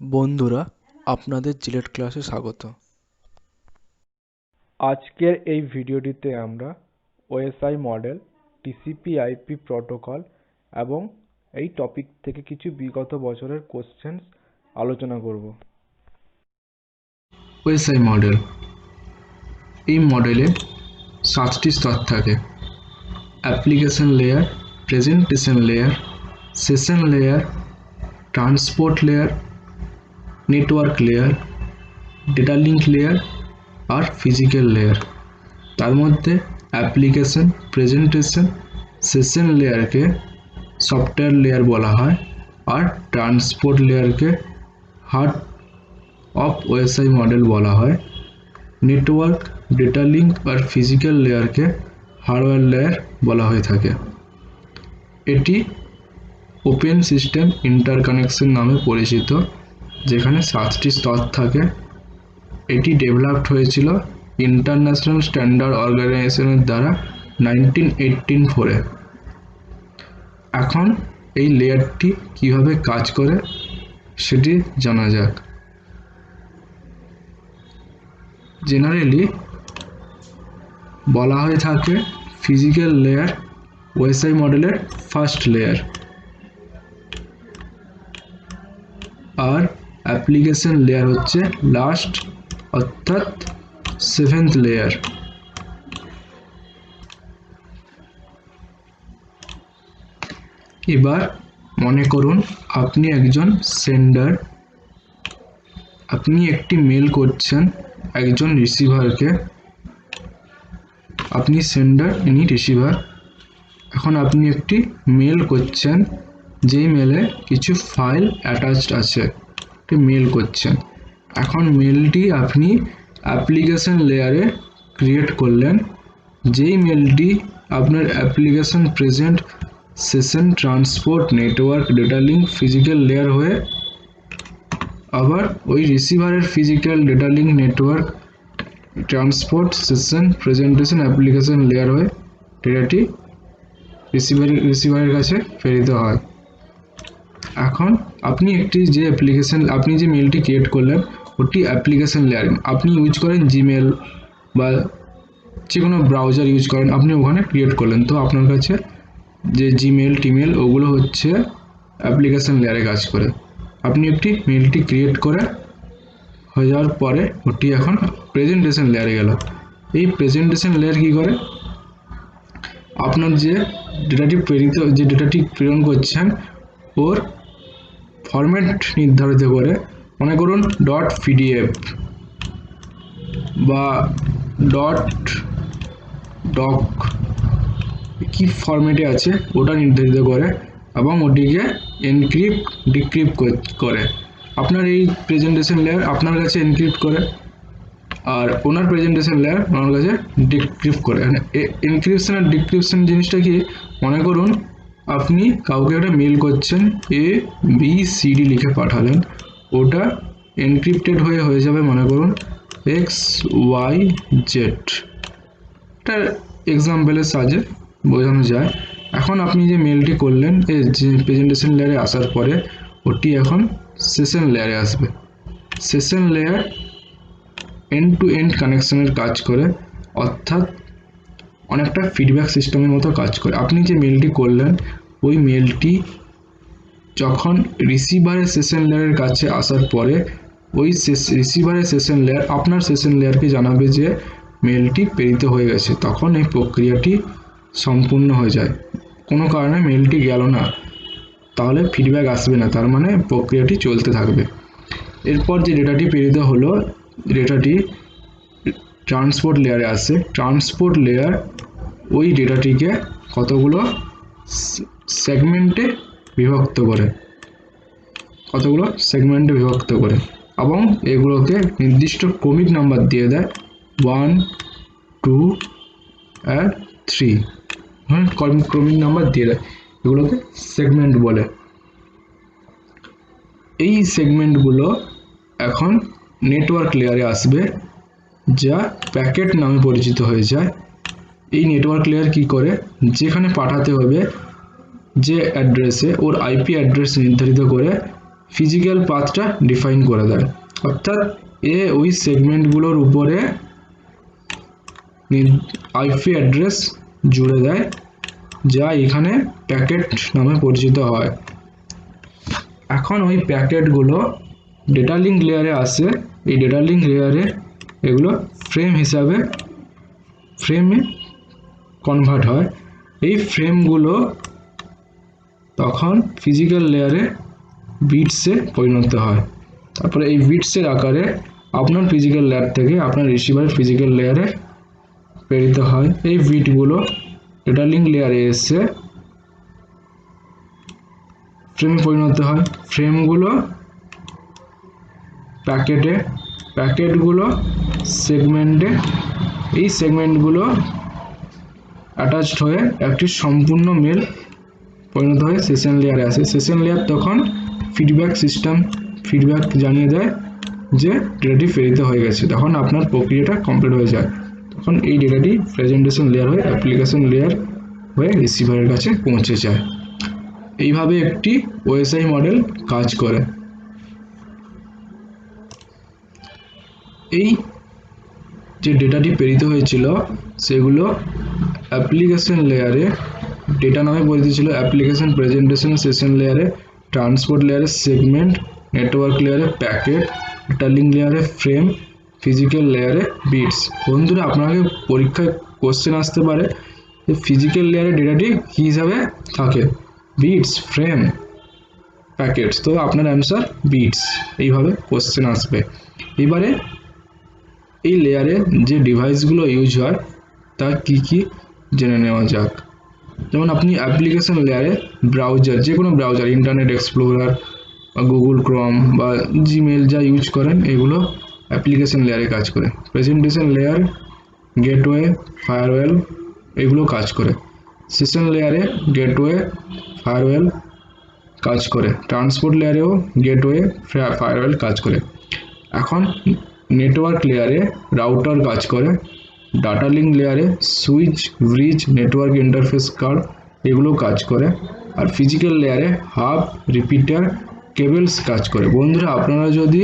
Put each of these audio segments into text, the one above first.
বন্ধুরা, আপনাদের জিলেট ক্লাসে স্বাগত। আজকের এই ভিডিওটিতে আমরা ওএসআই মডেল, টিসিপি/আইপি প্রোটোকল এবং এই টপিক থেকে কিছু বিগত বছরের কোশ্চেন্স আলোচনা করব। ওএসআই মডেল, এই মডেলে 7টি স্তর থাকে: application layer, presentation layer, session layer, transport layer, network layer, data link layer আর ফিজিক্যাল লেয়ার। তার মধ্যে অ্যাপ্লিকেশন, প্রেজেন্টেশন, সেশন লেয়ারকে সফটওয়্যার লেয়ার বলা হয় আর ট্রান্সপোর্ট লেয়ারকে হার্ট অফ ওএসআই মডেল বলা হয়। নেটওয়ার্ক, ডেটা লিঙ্ক আর ফিজিক্যাল লেয়ারকে হার্ডওয়্যার লেয়ার বলা হয়ে থাকে। এটি ওপেন সিস্টেম ইন্টারকানেকশন নামে পরিচিত, যেখানে 7টি স্তর থাকে। এটি ডেভেলপড হয়েছিল ইন্টারন্যাশনাল স্ট্যান্ডার্ড অর্গানাইজেশনের দ্বারা 1984-এ। এখন এই লেয়ারটি কিভাবে কাজ করে সেটি জানা যাক। জেনারেলি বলা হয়ে থাকে ফিজিক্যাল লেয়ার ওএসআই মডেলের ফার্স্ট লেয়ার আর অ্যাপ্লিকেশন লেয়ার হচ্ছে লাস্ট অর্থাৎ 7th লেয়ার। এবার মনে করুন আপনি একজন সেন্ডার, আপনি একটি মেল করছেন একজন রিসিভারকে। আপনি সেন্ডার, ইনি রিসিভার। এখন আপনি একটি মেল করছেন, যেই মেলে কিছু ফাইল অ্যাটাচড আছে, একটি মেল করছেন। এখন মেলটি আপনি অ্যাপ্লিকেশন লেয়ারে ক্রিয়েট করলেন, যেই মেলটি আপনার application, present, session, transport, network, data link, physical layer হয়ে আবার ওই রিসিভারের physical, data link, network, transport, session, presentation, application layer হয়ে ডেটাটি রিসিভারের কাছে প্রেরিত হয়। এখন আপনি আপনি যে মেলটি ক্রিয়েট করলেন ওটি অ্যাপ্লিকেশন লেয়ার। আপনি ইউজ করেন জিমেল বা যে কোনো ব্রাউজার ইউজ করেন, আপনি ওখানে ক্রিয়েট করলেন। তো আপনার কাছে যে জিমেল, টিমেল ওগুলো হচ্ছে অ্যাপ্লিকেশন লেয়ারে কাজ করে। আপনি একটি মেলটি ক্রিয়েট করে হয়ে যাওয়ার পরে ওটি এখন প্রেজেন্টেশন লেয়ারে গেল। এই প্রেজেন্টেশন লেয়ার কি করে? আপনার যে ডেটাটি প্রেরণ করছেন ওর ফরম্যাট নির্ধারিত করে, মনে করুন .pdf বা .doc কি ফরম্যাটে আছে ওটা নির্ধারিত করে এবং ওটিকে এনক্রিপ্ট ডিক্রিপ্ট করে। আপনার এই প্রেজেন্টেশন লেয়ার আপনার কাছে এনক্রিপ্ট করে আর ওনার প্রেজেন্টেশন লেয়ার ওনার কাছে ডিক্রিপ্ট করে। এনক্রিপশন আর ডিক্রিপশন জিনিসটা কি? মনে করুন আপনি কাউকে একটা মেল করছেন, ABCD লিখে পাঠালেন, ওটা এনক্রিপ্টেড হয়ে যাবে মনে করুন XYZ। এটা এক্সাম্পলের সাহায্যে বোঝানো যায়। এখন আপনি যে মেলটি করলেন যে প্রেজেন্টেশন লেয়ারে আসার পরে ওটি এখন সেশন লেয়ারে আসবে। Session layer end to end কানেকশনের কাজ করে, অর্থাৎ অনেকটা ফিডব্যাক সিস্টেমের মতো কাজ করে। আপনি যে মেলটি করলেন ওই মেলটি যখন রিসিভারের সেশন লেয়ারের কাছে আসার পরে ওই রিসিভারের সেশন লেয়ার আপনার সেশন লেয়ারকে জানাবে যে মেলটি প্রেরিত হয়ে গেছে। তখন এই প্রক্রিয়াটি সম্পূর্ণ হয়ে যায়। কোনো কারণে মেলটি গেল না, তাহলে ফিডব্যাক আসবে না, তার মানে প্রক্রিয়াটি চলতে থাকবে। এরপর যে ডেটাটি প্রেরিত হলো, ডেটাটি ট্রান্সপোর্ট লেয়ারে আসে। ট্রান্সপোর্ট লেয়ার ওই ডেটাটিকে কতগুলো সেগমেন্টে বিভক্ত করে এবং এগুলোকে নির্দিষ্ট ক্রমিক নাম্বার দিয়ে দেয়, 1, 2 আর 3 ক্রমিক নাম্বার দিয়ে দেয়। এগুলোকে সেগমেন্ট বলে। এই সেগমেন্টগুলো এখন নেটওয়ার্ক লেয়ারে আসবে, যা প্যাকেট নামে পরিচিত হয়ে যায়। এই নেটওয়ার্ক লেয়ার কি করে? যেখানে পাঠাতে হবে যে অ্যাড্রেসে, ওর আইপি অ্যাড্রেস নির্ধারিত করে ফিজিক্যাল পাথটা ডিফাইন করে দেয়, অর্থাৎ ওই সেগমেন্টগুলোর উপরে আইপি অ্যাড্রেস জুড়ে দেয়, যা এখানে প্যাকেট নামে পরিচিত হয়। এখন ওই প্যাকেটগুলো ডেটা লিঙ্ক লেয়ারে আসে। এই ডেটা লিঙ্ক লেয়ারে এগুলো ফ্রেমে কনভার্ট হয়। এই ফ্রেমগুলো তখন ফিজিক্যাল লেয়ারে বিটসে পরিণত হয়। তারপরে এই বিটসের আকারে আপনার ফিজিক্যাল লেয়ার থেকে আপনার রিসিভারের ফিজিক্যাল লেয়ারে প্রেরিত হয়। এই বিটগুলো ডেটা লিঙ্ক লেয়ারে এসে ফ্রেমে পরিণত হয়। ফ্রেমগুলো প্যাকেটগুলো সেগমেন্টে, এই সেগমেন্টগুলো অ্যাটাচড হয়ে একটি সম্পূর্ণ মেল পরিণত হয়ে সেশন লেয়ারে আসে। সেশন লেয়ার তখন ফিডব্যাক জানিয়ে দেয় যে ডেটাটি প্রেরিত হয়ে গেছে। তখন আপনার প্রক্রিয়াটা কমপ্লিট হয়ে যায়। তখন এই ডেটাটি প্রেজেন্টেশন লেয়ার হয়ে অ্যাপ্লিকেশন লেয়ার হয়ে রিসিভারের কাছে পৌঁছে যায়। এইভাবে একটি ওএসআই মডেল কাজ করে। এই যে ডেটাটি প্রেরিত হয়েছিল সেগুলো অ্যাপ্লিকেশন লেয়ারে ডেটা নামে পরিচিত ছিল। অ্যাপ্লিকেশন, প্রেজেন্টেশন, সেশন লেয়ারে ট্রান্সপোর্ট লেয়ারে সেগমেন্ট, নেটওয়ার্ক লেয়ারে প্যাকেট, ডেটা লিঙ্ক লেয়ারে ফ্রেম, ফিজিক্যাল লেয়ারে বিটস। বন্ধুরা, আপনাকে পরীক্ষায় কোশ্চেন আসতে পারে যে ফিজিক্যাল লেয়ারে ডেটাটি কী হিসাবে থাকে, বিটস, ফ্রেম, প্যাকেটস। তো আপনার অ্যান্সার বিটস। এইভাবে কোশ্চেন আসবে। এবারে এই লেয়ারে যে ডিভাইসগুলো ইউজ হয় তা কি কি জেনে নেওয়া যাক। যেমন আপনি অ্যাপ্লিকেশন লেয়ারে ব্রাউজার, যে কোনো ব্রাউজার, ইন্টারনেট এক্সপ্লোরার বা গুগল ক্রোম বা জিমেল যা ইউজ করেন, এগুলো অ্যাপ্লিকেশন লেয়ারে কাজ করে। প্রেজেন্টেশন লেয়ার, গেটওয়ে, ফায়ারওয়েল এগুলো কাজ করে। সেশন লেয়ারে গেটওয়ে, ফায়ারওয়েল কাজ করে। ট্রান্সপোর্ট লেয়ারেও গেটওয়ে, ফায়ারওয়েল কাজ করে। এখন নেটওয়ার্ক লেয়ারে রাউটার কাজ করে। ডাটা লিঙ্ক লেয়ারে switch, bridge, network interface card এগুলো কাজ করে। আর ফিজিক্যাল লেয়ারে হাব, রিপিটার, কেবলস কাজ করে। বন্ধুরা, আপনারা যদি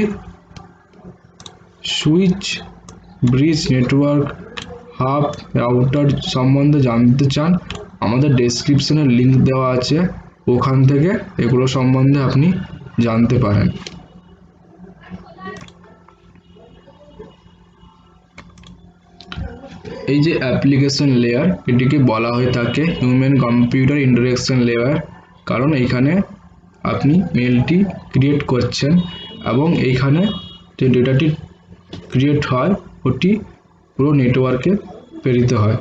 switch, bridge, network, hub, router সম্বন্ধে জানতে চান, আমাদের ডেসক্রিপশনে লিঙ্ক দেওয়া আছে, ওখান থেকে এগুলো সম্বন্ধে আপনি জানতে পারেন। এই যে অ্যাপ্লিকেশন লেয়ার, এটিকে বলা হয়ে থাকে হিউম্যান কম্পিউটার ইন্টারেকশন লেয়ার, কারণ এইখানে আপনি মেলটি ক্রিয়েট করছেন এবং এইখানে যে ডেটাটি ক্রিয়েট হয় ওটি পুরো নেটওয়ার্কে প্রেরিত হয়।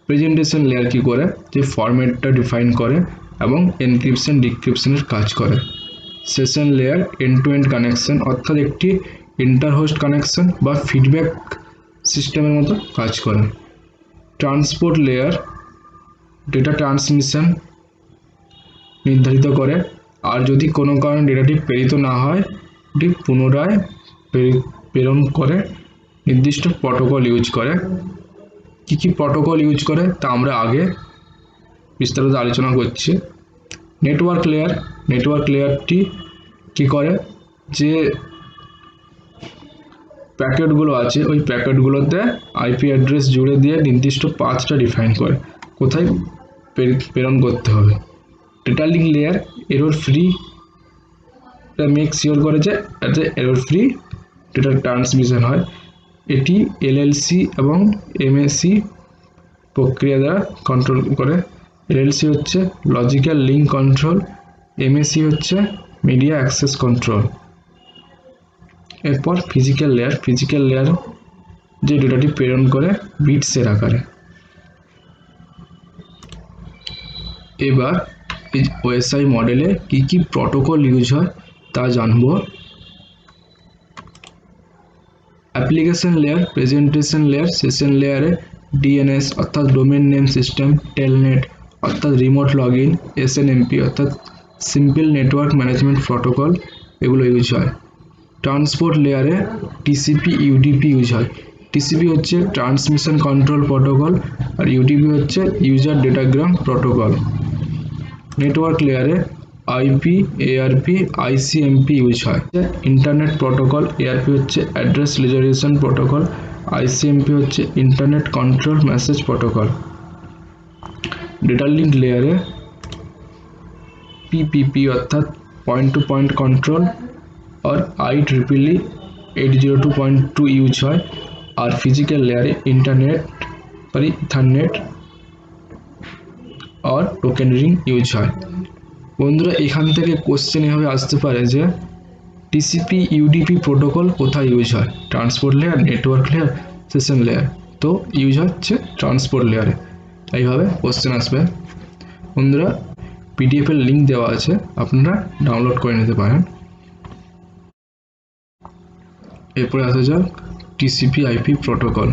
প্রেজেন্টেশন লেয়ার কি করে, যে ফরম্যাটটা ডিফাইন করে এবং এনক্রিপশন, ডিক্রিপশনের কাজ করে। Session layer end to end connection, অর্থাৎ একটি ইন্টারহোস্ট কানেকশন বা ফিডব্যাক সিস্টেমের মতো কাজ করে। ট্রান্সপোর্ট লেয়ার ডেটা ট্রান্সমিশন নির্ধারিত করে, আর যদি কোনো কারণে ডেটাটি প্রেরিত না হয় এটি পুনরায় প্রেরণ করে। নির্দিষ্ট প্রোটোকল ইউজ করে। কি কি প্রোটোকল ইউজ করে তা আমরা আগে বিস্তারিত আলোচনা করছি। নেটওয়ার্ক লেয়ারটি কি করে, যে প্যাকেটগুলো আছে ওই প্যাকেটগুলোতে আইপি অ্যাড্রেস জুড়ে দিয়ে নির্দিষ্ট পাথটা ডিফাইন করে, কোথায় প্রেরণ করতে হবে। Data link layer error free make sure করে যে যাতে এরর ফ্রি ডেটা ট্রান্সমিশন হয়। এটি এলএলসি এবং এমএসি প্রক্রিয়া দ্বারা কন্ট্রোল করে। এলএলসি হচ্ছে লজিক্যাল লিঙ্ক কন্ট্রোল, এমএসি হচ্ছে মিডিয়া অ্যাক্সেস কন্ট্রোল। এরপর ফিজিক্যাল লেয়ার যে ডেটাটি প্রেরণ করে বিটসের আকারে। এবার এই ওএসআই মডেলে কি কি প্রোটোকল ইউজ হয় তা জানব। Application layer, presentation layer, session লেয়ারে ডিএনএস অর্থাৎ ডোমেন নেম সিস্টেম, টেলনেট অর্থাৎ রিমোট লগ ইন, এসএনএমপি অর্থাৎ সিম্পল নেটওয়ার্ক ম্যানেজমেন্ট প্রোটোকল এগুলো ইউজ হয়। ট্রান্সপোর্ট লেয়ারে টিসিপি, ইউডিপি ইউজ হয়। টিসিপি হচ্ছে ট্রান্সমিশন কন্ট্রোল প্রোটোকল আর ইউডিপি হচ্ছে ইউজার ডেটাগ্রাম প্রোটোকল। নেটওয়ার্ক লেয়ারে আইপি, এআরপি, আইসিএমপি ইউজ হয়। ইন্টারনেট প্রোটোকল, এআরপি হচ্ছে অ্যাড্রেস রেজলিউশন প্রোটোকল, আইসিএমপি হচ্ছে internet control message protocol. Data link লেয়ারে পিপিপি অর্থাৎ পয়েন্ট টু পয়েন্ট কন্ট্রোল और IEEE 802.2 ইউজ হয়। আর physical লেয়ারে ইন্টারনেট पर ইথারনেট और টোকেন রিং ইউজ হয়। বন্ধুরা এখান থেকে কোশ্চেন এভাবে আসতে পারে যে টিসিপি ইউডিপি প্রোটোকল কোথায় ইউজ হয়, transport layer, network layer, session layer. তো ইউজ হচ্ছে ট্রান্সপোর্ট লেয়ারে, এইভাবে কোশ্চেন আসবে। বন্ধুরা পিডিএফ এর লিঙ্ক দেওয়া আছে, আপনারা ডাউনলোড করে নিতে পারেন। এরপরে আসা যাক TCP IP protocol.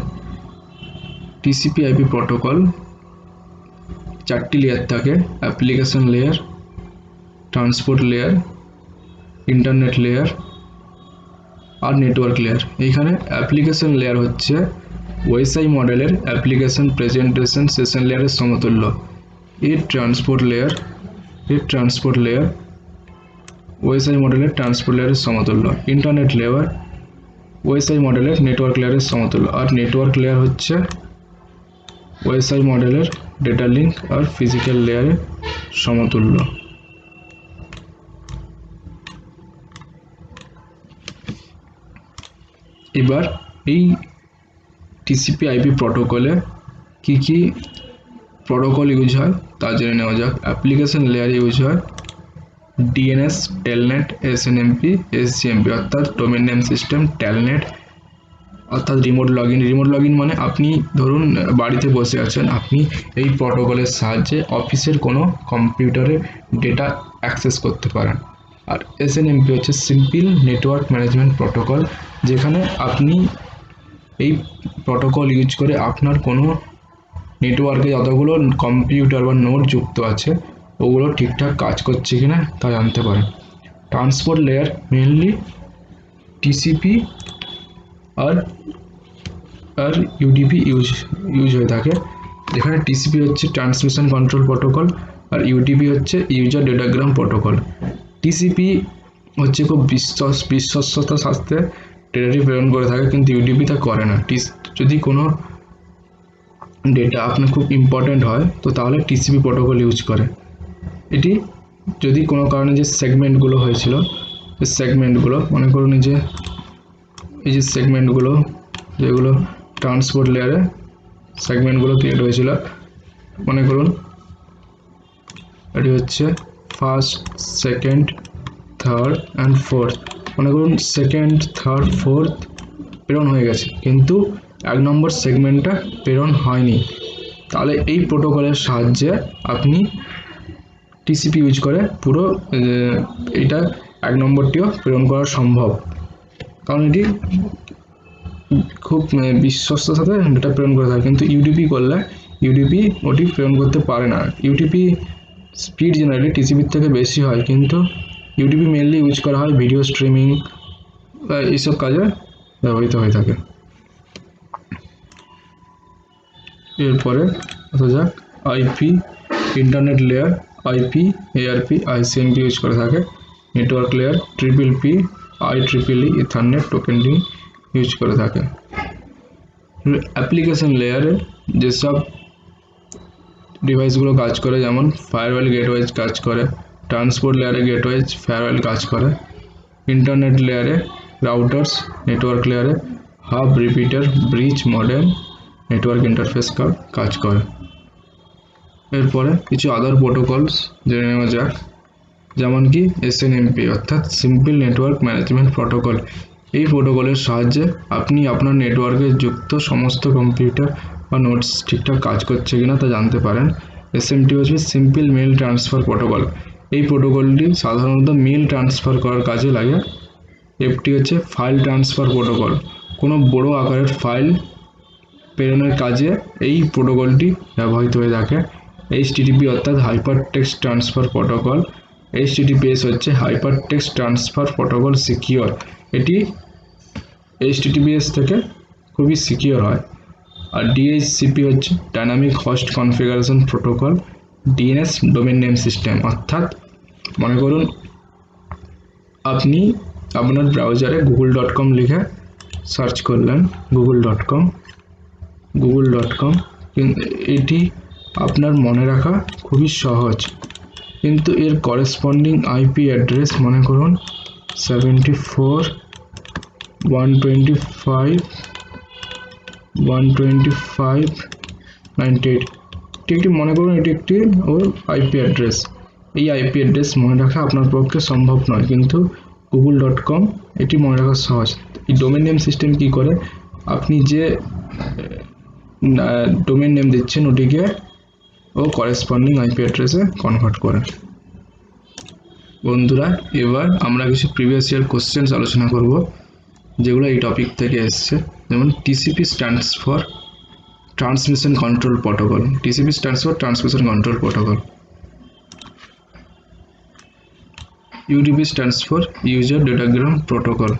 TCP IP protocol 4টি লেয়ার থাকে, application layer, transport layer, internet layer আর নেটওয়ার্ক লেয়ার। এইখানে অ্যাপ্লিকেশন লেয়ার হচ্ছে ওএসআই মডেলের অ্যাপ্লিকেশন প্রেজেন্টেশন সেশন লেয়ারের সমতুল্য। এর ট্রান্সপোর্ট লেয়ার ওএসআই মডেলের ট্রান্সপোর্ট লেয়ারের সমতুল্য। ইন্টারনেট লেয়ার ওএসআই মডেলের নেটওয়ার্ক লেয়ারের সমতুল্য। আর নেটওয়ার্ক লেয়ার হচ্ছে ওএসআই মডেলের ডেটা লিঙ্ক আর ফিজিক্যাল লেয়ারের সমতুল্য। এবার এই টিসিপি আইপি প্রোটোকলে কি কি প্রোটোকল ইউজ হয় তা জেনে নেওয়া যাক। অ্যাপ্লিকেশন লেয়ারে ইউজ হয় ডিএনএস, টেলনেট, এসএনএমপি, এসজিএমপি অর্থাৎ ডোমেন নেম সিস্টেম, টেলনেট অর্থাৎ রিমোট লগ ইন মানে আপনি ধরুন বাড়িতে বসে আছেন, আপনি এই প্রোটোকলের সাহায্যে অফিসের কোনো কম্পিউটারে ডেটা অ্যাক্সেস করতে পারেন। আর এসএনএমপি হচ্ছে সিম্পল নেটওয়ার্ক ম্যানেজমেন্ট প্রোটোকল, যেখানে আপনি এই প্রোটোকল ইউজ করে আপনার কোনো নেটওয়ার্কে যতগুলো কম্পিউটার বা নোড যুক্ত আছে ওগুলো ঠিকঠাক কাজ করছে কিনা তা জানতে পারেন। ট্রান্সপোর্ট লেয়ার মেনলি টিসিপি আর ইউডিপি ইউজ হয়ে থাকে। এখানে টিসিপি হচ্ছে ট্রান্সমিশন কন্ট্রোল প্রোটোকল আর ইউডিপি হচ্ছে ইউজার ডেটাগ্রাম প্রোটোকল। টিসিপি হচ্ছে খুব বিশ্বস্ততার সাথে ডেটাটি প্রেরণ করে থাকে, কিন্তু ইউডিপি তা করে না। যদি কোনো ডেটা আপনার খুব ইম্পর্ট্যান্ট হয় তো তাহলে টিসিপি প্রোটোকল ইউজ করে। এটি যদি কোনো কারণে যে সেগমেন্টগুলো হয়েছিল, এই সেগমেন্টগুলো মনে করুন যে এই যে সেগমেন্টগুলো যেগুলো ট্রান্সপোর্ট লেয়ারে সেগমেন্টগুলো ক্রিয়েট হয়েছিল, মনে করুন এটি হচ্ছে first, second, third and fourth. মনে করুন সেকেন্ড, থার্ড, ফোর্থ প্রেরণ হয়ে গেছে, কিন্তু 1 নম্বর সেগমেন্টটা প্রেরণ হয়নি। তাহলে এই প্রোটোকলের সাহায্যে আপনি টিসিপি ইউজ করে পুরো এটা 1 নম্বরটিও প্রেরণ করা সম্ভব, কারণ এটি খুব বিশ্বস্ততার সাথে ডেটা প্রেরণ করে থাকে। কিন্তু ইউডিপি করলে ইউডিপি ওটি প্রেরণ করতে পারে না। ইউডিপি স্পিড জেনারেলি টিসিপির থেকে বেশি হয়, কিন্তু ইউডিপি মেনলি ইউজ করা হয় ভিডিও স্ট্রিমিং বা এইসব কাজে ব্যবহৃত হয়ে থাকে। এরপরে আসা যাক IP. Internet layer IP, ARP, ICMP use করে থাকে। Network layer triple-P, IEEE, ethernet, token ring use করে থাকে। অ্যাপ্লিকেশন লেয়ারে যেসব ডিভাইসগুলো কাজ করে, যেমন ফায়ারওয়াল গেটওয়েজ কাজ করে, ট্রান্সপোর্ট লেয়ারে গেটওয়েজ ফায়ারওয়াল কাজ করে, ইন্টারনেট লেয়ারে রাউটার্স, নেটওয়ার্ক লেয়ারে hub, repeater, bridge, modem, network interface কাজ করে। এরপরে কিছু আদার প্রোটোকলস জেনে নেওয়া যাক, যেমন কি এসএনএমপি অর্থাৎ সিম্পল নেটওয়ার্ক ম্যানেজমেন্ট প্রোটোকল। এই প্রোটোকলের সাহায্যে আপনি আপনার নেটওয়ার্কে যুক্ত সমস্ত কম্পিউটার বা নোটস ঠিকঠাক কাজ করছে কিনা তা জানতে পারেন। এসএমটি হচ্ছে সিম্পল মেল ট্রান্সফার প্রোটোকল। এই প্রোটোকলটি সাধারণত মেল ট্রান্সফার করার কাজে লাগে। এফটি হচ্ছে ফাইল ট্রান্সফার প্রোটোকল। কোনো বড় আকারের ফাইল প্রেরণের কাজে এই প্রোটোকলটি ব্যবহৃত হয়ে থাকে। এইচটিটিপি অর্থাৎ hyper text transfer protocol. HTTPS হচ্ছে hyper text transfer protocol secure. এটি এইচটিটিপিএস থেকে খুবই সিকিওর হয়। আর ডিএইচসিপি হচ্ছে dynamic host configuration protocol. DNS domain name system অর্থাৎ মনে করুন আপনি আপনার ব্রাউজারে google.com লিখে সার্চ করলেন, google.com, এটি আপনার মনে রাখা খুবই সহজ, কিন্তু এর করেসপন্ডিং আইপি অ্যাড্রেস মনে করুন 74.125.125.98, এটি মনে করুন এটি একটি ওর আইপি অ্যাড্রেস। এই আইপি অ্যাড্রেস মনে রাখা আপনার পক্ষে সম্ভব নয়, কিন্তু google.com এটি মনে রাখা সহজ। এই ডোমেন নেম সিস্টেম কি করে, আপনি যে ডোমেন নেম দিচ্ছেন ওটিকে ও করেসপন্ডিং আইপি অ্যাড্রেসে কনভার্ট করে। বন্ধুরা, এবার আমরা কিছু প্রিভিয়াস ইয়ার কোশ্চেন্স আলোচনা করব যেগুলো এই টপিক থেকে এসছে। যেমন TCP stands for transmission control protocol, TCP stands for transmission control protocol. UDP stands for User Datagram Protocol.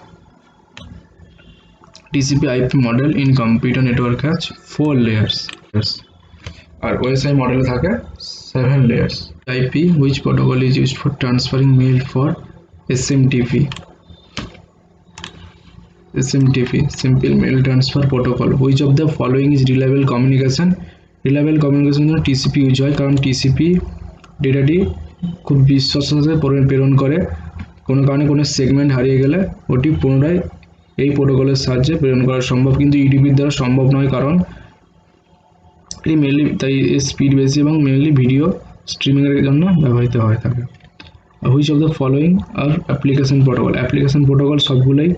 TCP IP model in computer network has 4 layers. আর OSI model থাকে 7 layers. IP, which protocol is used for transferring mail for SMTP? SMTP, Simple Mail Transfer Protocol. Which of the following is reliable communication? Reliable communication জন্য TCP use হয়, কারণ TCP ডেটাটি খুব বিশ্বস্তের সাথে প্রেরণ করে। কোনো কারণে কোনো সেগমেন্ট হারিয়ে গেলে ওটি পুনরায় এই প্রোটোকলের সাহায্যে প্রেরণ করা সম্ভব, কিন্তু ইউডিপির দ্বারা সম্ভব নয়, কারণ এটি মেনলি তাই স্পিড বেশি এবং মেনলি ভিডিও স্ট্রিমিংয়ের জন্য ব্যবহৃত হয়ে থাকে। Which of the following are application protocol? Application protocol সবগুলোই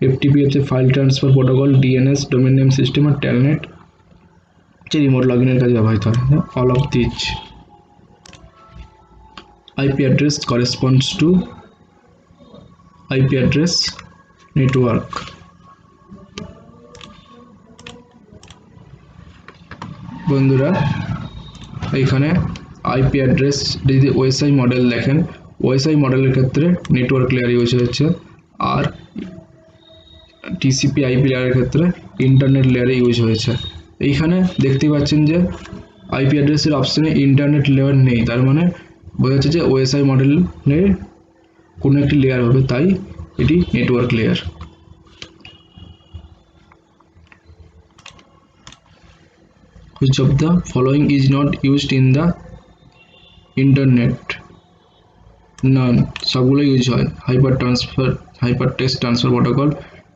এফটিপি হচ্ছে file transfer protocol, DNS domain name system, আর টেলনেট হচ্ছে রিমোট লগ ইনের কাজে ব্যবহৃত হয়। All of this. IP address corresponds to IP address network. বন্ধুরা, এইখানে IP অ্যাড্রেস যদি OSI মডেল দেখেন, OSI মডেলের ক্ষেত্রে নেটওয়ার্ক লেয়ার ইউজ হচ্ছে, আর TCP IP লেয়ারের ক্ষেত্রে ইন্টারনেট লেয়ারে ইউজ হয়েছে। এইখানে দেখতে পাচ্ছেন যে IP অ্যাড্রেসের অপশনে ইন্টারনেট লেয়ার নেই, তার মানে বোঝা যাচ্ছে যে OSI মডেলের কোনো একটি লেয়ার হবে, তাই এটি network layer. Which of the following is not used in the internet? None, সবগুলো ইউজ হয়। Hyper text transfer protocol,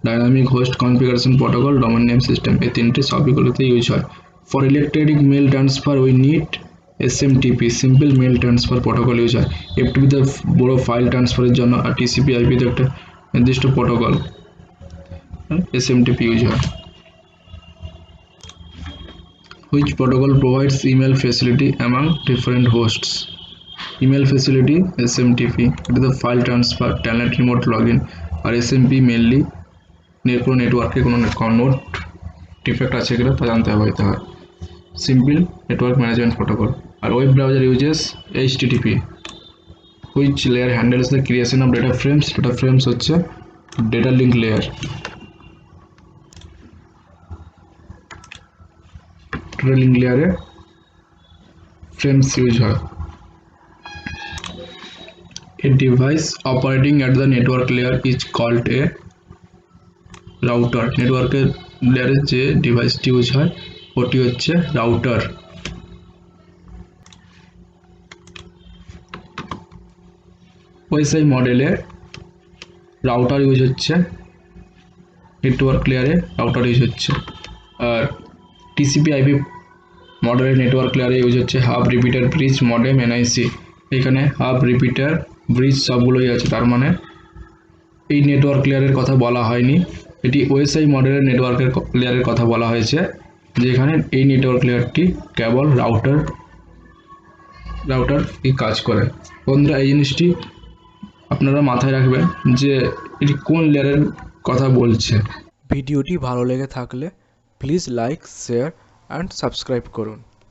dynamic host configuration protocol, domain name system, এই তিনটে সবগুলোতে ইউজ হয়। For electronic mail transfer we need SMTP, simple mail transfer protocol use হয়। এফটিপিতে বড় file ট্রান্সফারের জন্য, আর TCP IPতে একটা নির্দিষ্ট প্রোটোকল SMTP ইউজ হয়। Which protocol provides email facility among different hosts? Email facility SMTP, it is the file transfer, telnet remote login, R SMP mainly কোনো নেটওয়ার্কে কোনো নোড ডিফেক্ট আছে কিনা তা জানতে ব্যবহৃত হয়। Simple network management protocol. আর web browser uses HTTP. Which layer handles the creation of data frames? Data frames হচ্ছে data link layer. Data link লেয়ারে ফ্রেমস ইউজ হয়। A device operating at the network layer is called a router. নেটওয়ার্কের লেয়ারে যে ডিভাইসটি use হয় ওটি হচ্ছে রাউটার। OSI মডেলে রাউটার ইউজ হচ্ছে, নেটওয়ার্ক লেয়ারে রাউটার ইউজ হচ্ছে। আর TCP IP মডেলের নেটওয়ার্ক লেয়ারে ইউজ হচ্ছে hub, repeater, bridge, modem, NIC। এখানে হাব, রিপিটার, ব্রিজ সবগুলোই আছে, তার মানে এই নেটওয়ার্ক লেয়ারের কথা বলা হয়নি, এটি OSI মডেলের নেটওয়ার্কের লেয়ারের কথা বলা হয়েছে, যেখানে এই নেটওয়ার্ক লেয়ারটি কেবল রাউটার এই কাজ করে। বন্ধুরা, এই জিনিসটি আপনারা মাথায় রাখবেন যে এটি কোন লেয়ারের কথা বলছে। ভিডিওটি ভালো লেগে থাকলে please like, share and subscribe করুন।